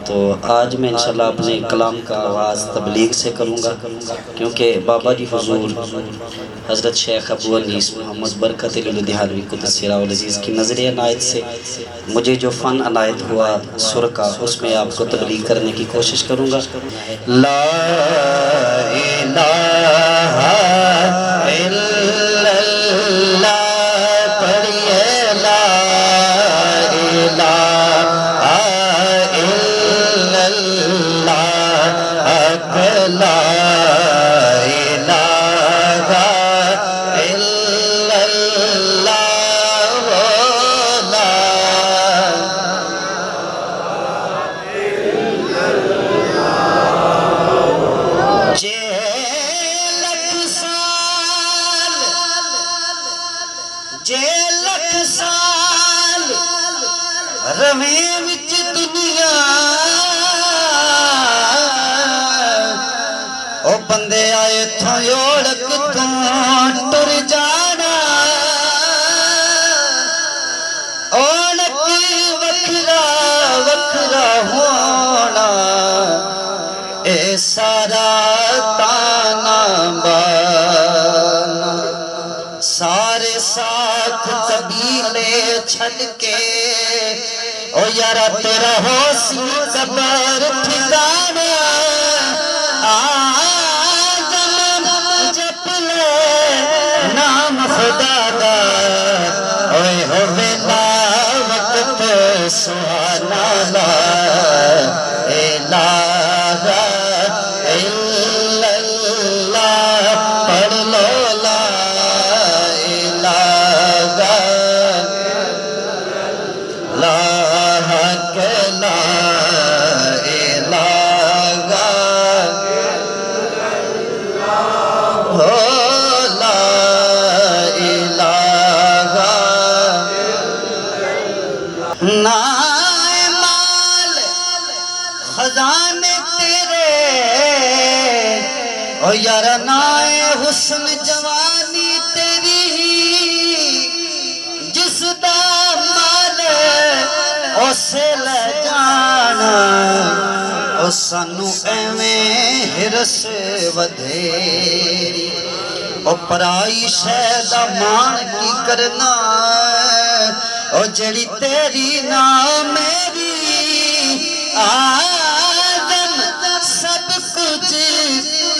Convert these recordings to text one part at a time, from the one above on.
تو آج میں انشاءاللہ اپنے کلام کا آغاز تبلیغ سے کروں گا، کیونکہ بابا جی حضور حضرت شیخ ابو انیس محمد برکت لدھیانوی قدس سرہ العزیز کی نظر عنایت سے مجھے جو فن عنایت ہوا سر کا، اس میں آپ کو تبلیغ کرنے کی کوشش کروں گا۔ لا الہ الا اللہ پڑھئے، لا الہ الا اللہ، لا الہ الا اللہ، جے لکھ سال رویں وچ دنیا او بندے آئے تھوں یوڑک توں ٹر جانا، اونک وکھرا وکھرا ہونا، اے سارا تانا بانا، سارے ساتھ قبیلے چھڑ کے او یارا تیرا ہو سی قبر ٹھکانا، آدم جپ لے نام خدا دا، اوے ہوئے لا وقت سہانا، لا الہ الا اللہ پڑھ لو، لا مال خزانے تیرے او یارا نائے حسن جوانی تیری، جس دا مال اسے لے جانا، او سانو ایویں ہرس ودھیری، او پرائی شے دا مان کی کرنا، او جڑی تیری نا میری، آدم سب کچھ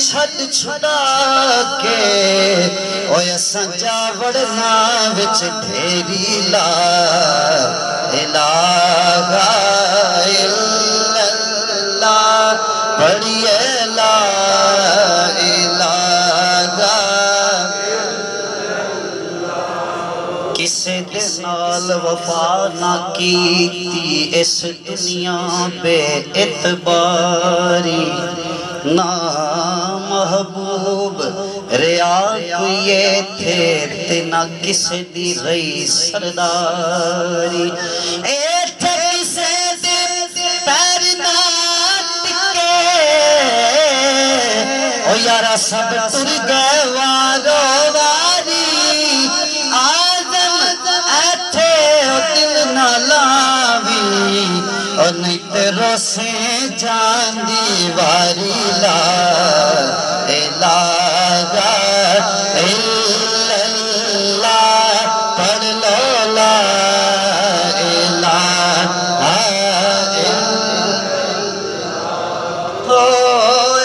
چھڑ چھڑا کے، او اساں جا وڑنا وچ ڈھیری، لا الہ الا اللہ پڑھئے، لا کسے دے نال وفا نہ کیتی اس دنیا بے اعتباری، نہ محبوب ریا کوئی تھے تے نہ کسے دی رئی سرداری، ایتھے کسے دے پیر نہ ٹکے، او یارا سب ٹر گئے وارو واری، اور نہیں تیرو سے جان دیواری، لا الہ الا اللہ پڑھ لو، لا الہ الا،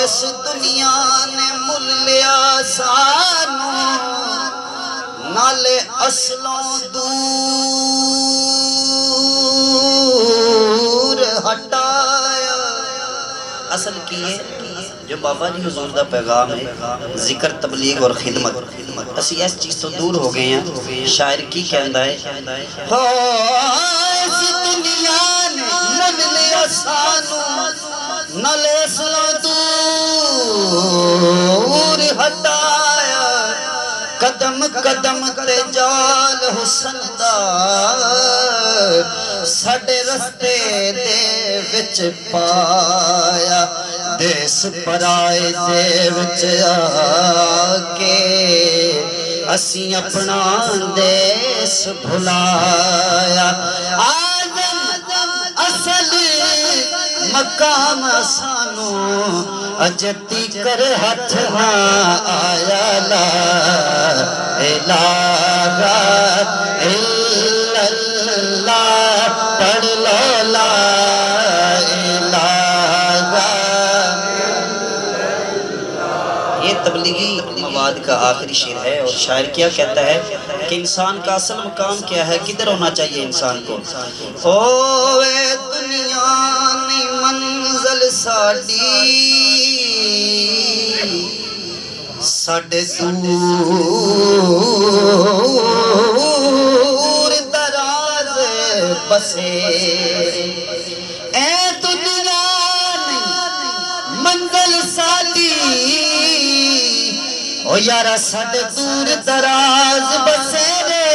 اس دنیا نے مل لیا سانو، نالے اصلوں ہٹایا، اصل کیے جو بابا جی حضور دا پیغام ہے، ذکر تبلیغ اور خدمت، اسی اس چیز تو دور ہو گئے ہیں۔ شاعر کی کہندا ہے، اس دنیا نے مل لیا سانو، نالے اصلوں دور ہٹایا، قدم قدم تے جال حسن دا ساڈے رستے دے وچ پایا، دیس پرائے دے وچ آ کے اسی اپنا دیس بھلایا، آدم اصل مقام سانو اجتی کر ہاتھ نہ آیا لا الہ الا اللہ پڑھ لو لا الہ۔ یہ تبلیغی مواد کا آخری شعر ہے، اور شاعر کیا کہتا ہے کہ انسان کا اصل مقام کیا ہے، کدھر ہونا چاہیے انسان کو؟ اوے دنیا نی منزل ساڈی ساڈے دور دراز بسے، اے دنیا نی منزل ساڈی او یارا ساڈے دور دراز بسے رے،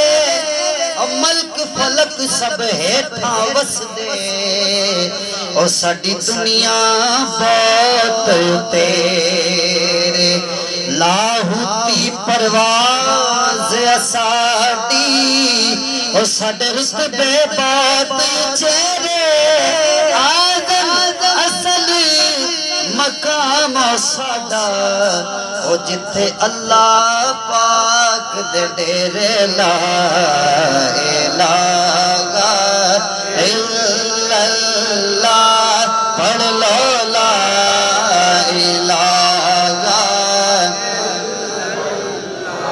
ملک فلک سب ہیٹھاں وس دے، او ساڈی دنیا بہت تیرے لاہوتی پرواز ساڈی، او ساڈے رتبے بات چہرے آدم اصل مقام ساڈا، او جتھے اللہ پاک دے ڈیرے لا الہ